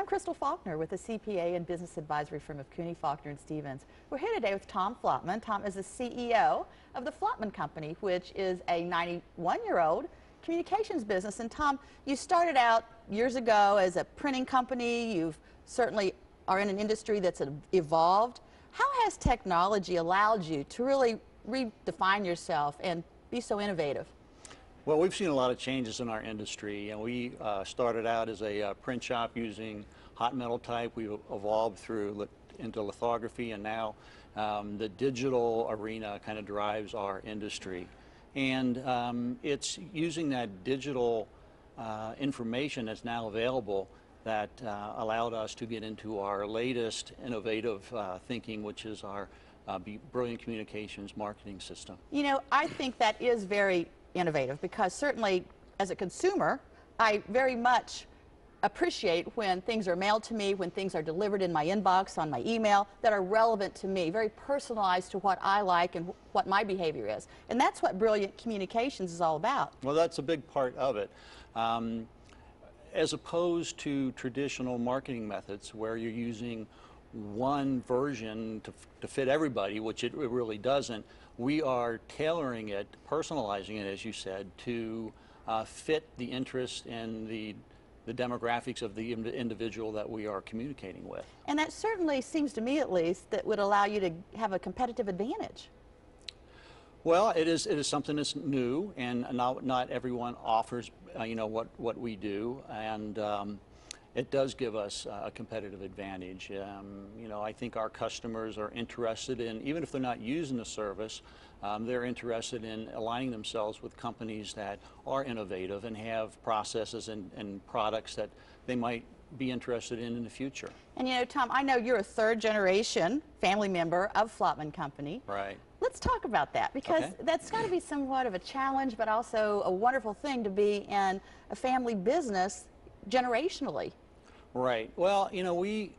Crystal Faulkner with the CPA and Business Advisory firm of Cooney, Faulkner and Stevens. We're here today with Tom Flottman. Tom is the CEO of the Flottman Company, which is a 91-year-old communications business. And Tom, you started out years ago as a printing company. You've certainly are in an industry that's evolved. How has technology allowed you to really redefine yourself and be so innovative? Well, we've seen a lot of changes in our industry, and we started out as a print shop using hot metal type. We evolved into lithography, and now the digital arena kind of drives our industry. And it's using that digital information that's now available that allowed us to get into our latest innovative thinking, which is our Brilliant Communications marketing system. You know, I think that is very innovative, because certainly as a consumer, I very much appreciate when things are mailed to me, when things are delivered in my inbox, on my email, that are relevant to me, very personalized to what I like and what my behavior is. And that's what Brilliant Communications is all about. Well, that's a big part of it. As opposed to traditional marketing methods where you're using one version to fit everybody, which it really doesn't, we are tailoring it, personalizing it, as you said, to fit the interest and the demographics of the individual that we are communicating with. And that certainly seems to me, at least, that would allow you to have a competitive advantage. Well, it is something that's new, and not everyone offers you know, what we do, and it does give us a competitive advantage. You know, I think our customers are interested in, even if they're not using the service, they're interested in aligning themselves with companies that are innovative and have processes and products that they might be interested in the future. And you know, Tom, I know you're a third-generation family member of Flottman Company. Right. Let's talk about that, because that's got to be somewhat of a challenge, but also a wonderful thing to be in a family business generationally. Right. Well, you know, we,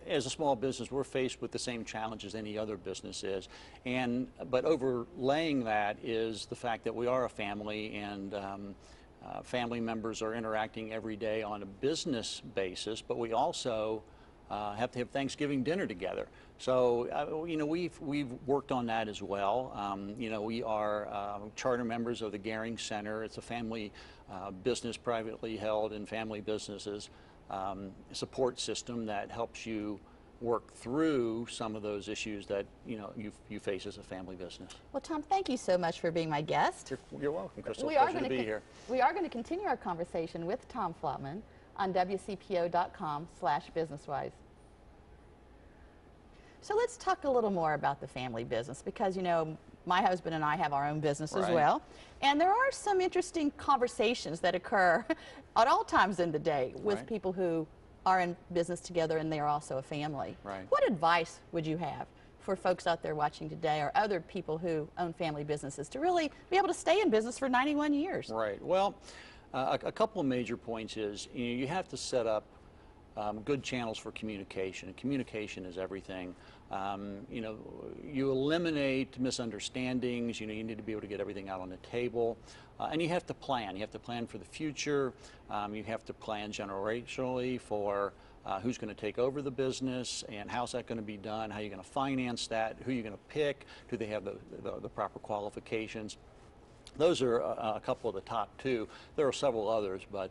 as a small business, we're faced with the same challenges any other business is. But overlaying that is the fact that we are a family, and family members are interacting every day on a business basis, but we also have to have Thanksgiving dinner together. So, you know, we've worked on that as well. You know, we are charter members of the Goering Center. It's a family business, privately held and family businesses support system that helps you work through some of those issues that, you know, you face as a family business. Well, Tom, thank you so much for being my guest. You're welcome, Crystal. Pleasure to be here. We are going to continue our conversation with Tom Flottman on WCPO.com/businesswise. So let's talk a little more about the family business, because, you know, my husband and I have our own business as well, and there are some interesting conversations that occur at all times in the day with people who are in business together and they are also a family. What advice would you have for folks out there watching today, or other people who own family businesses, to really be able to stay in business for 91 years? Right. Well, a couple of major points is, you know, you have to set up good channels for communication. Communication is everything. You know, you eliminate misunderstandings. You know, you need to be able to get everything out on the table, and you have to plan. You have to plan for the future. You have to plan generationally for who's going to take over the business, and how's that going to be done, how you're going to finance that, who you're going to pick, do they have the proper qualifications. Those are a couple of the top two. There are several others, but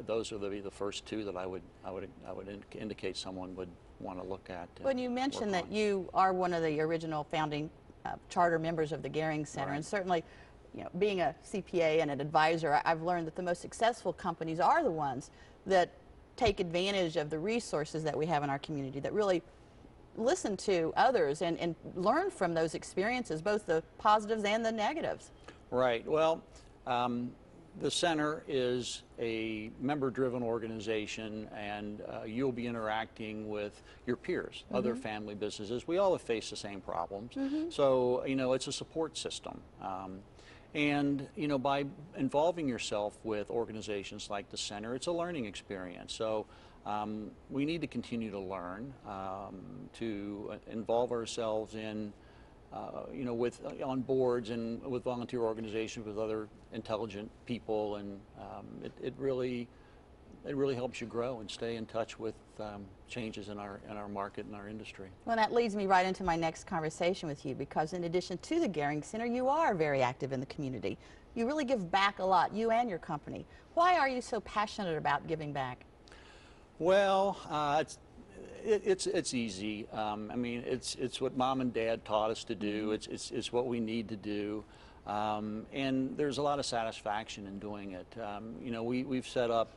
those are the first two that I would indicate someone would want to look at. When you mentioned that you are one of the original founding charter members of the Goering Center, and certainly, you know, being a CPA and an advisor, I've learned that the most successful companies are the ones that take advantage of the resources that we have in our community, that really listen to others and learn from those experiences, both the positives and the negatives. Right. Well, the center is a member-driven organization, and you'll be interacting with your peers, other family businesses. We all have faced the same problems. So, you know, it's a support system. And, you know, by involving yourself with organizations like the center, it's a learning experience. So we need to continue to learn, to involve ourselves in you know, on boards and with volunteer organizations, with other intelligent people, and it really it really helps you grow and stay in touch with changes in our market and our industry. Well, that leads me right into my next conversation with you, because in addition to the Goering Center, you are very active in the community. You really give back a lot, you and your company. Why are you so passionate about giving back? Well, it's easy. I mean, it's what Mom and Dad taught us to do. It's what we need to do, and there's a lot of satisfaction in doing it. You know, we've set up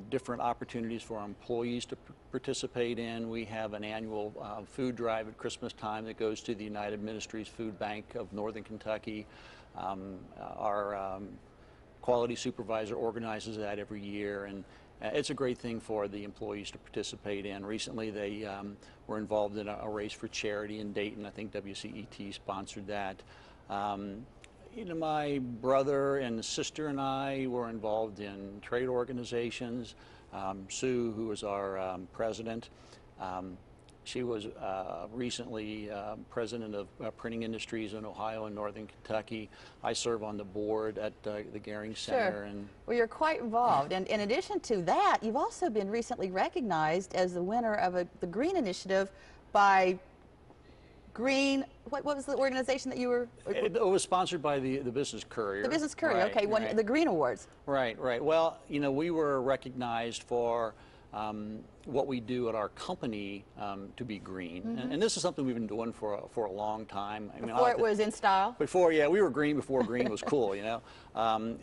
different opportunities for our employees to participate in. We have an annual food drive at Christmas time that goes to the United Ministries Food Bank of Northern Kentucky. Our quality supervisor organizes that every year, and it's a great thing for the employees to participate in. Recently they were involved in a race for charity in Dayton. I think WCET sponsored that. You know, my brother and sister and I were involved in trade organizations. Sue, who was our president, she was recently president of printing industries in Ohio and Northern Kentucky. I serve on the board at the Goering Center. Sure. And well, you're quite involved. And in addition to that, you've also been recently recognized as the winner of the Green Initiative by Green, what was the organization that you were? It was sponsored by the Business Courier. The Business Courier, right, okay, won right. the Green Awards. Right, right. Well, you know, we were recognized for what we do at our company to be green, and this is something we've been doing for a long time. I mean, Before it was in style? Before, yeah, we were green before green was cool, you know.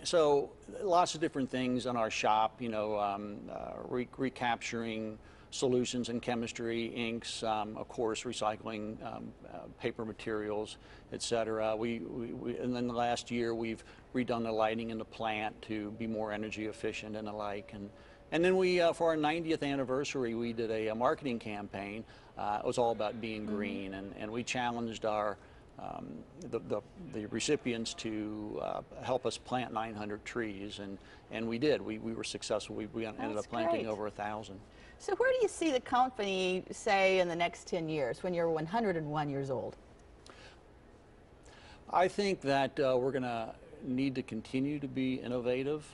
So lots of different things in our shop, you know, recapturing solutions in chemistry, inks, of course, recycling paper materials, etc. And then the last year we've redone the lighting in the plant to be more energy efficient and the like. And then we, for our 90th anniversary, we did a marketing campaign. It was all about being green, and we challenged our the recipients to help us plant 900 trees, and we did. We were successful. We ended up planting great. over 1,000. So where do you see the company, say, in the next 10 years, when you're 101 years old? I think that we're going to need to continue to be innovative.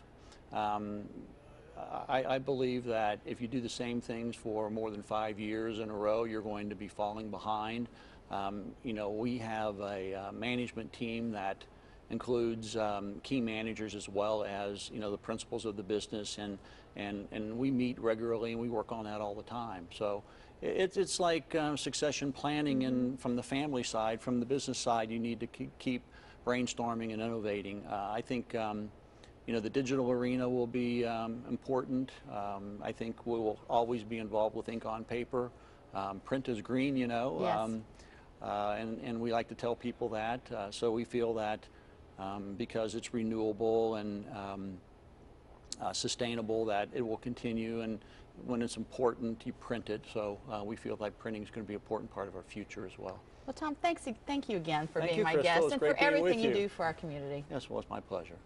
I believe that if you do the same things for more than 5 years in a row, you're going to be falling behind. You know, we have a management team that includes key managers as well as, you know, the principals of the business, and we meet regularly and we work on that all the time. So it's like succession planning, and from the family side, from the business side, you need to keep brainstorming and innovating. I think you know, the digital arena will be important. I think we will always be involved with ink on paper. Print is green, you know. Yes. And we like to tell people that. So we feel that because it's renewable and sustainable, that it will continue, and when it's important, you print it. So we feel like printing is going to be an important part of our future as well. Well, Tom, thank you again for Thank being you, my Crystal. guest It's and great for being with everything you you. do for our community. Yes, well, it's my pleasure.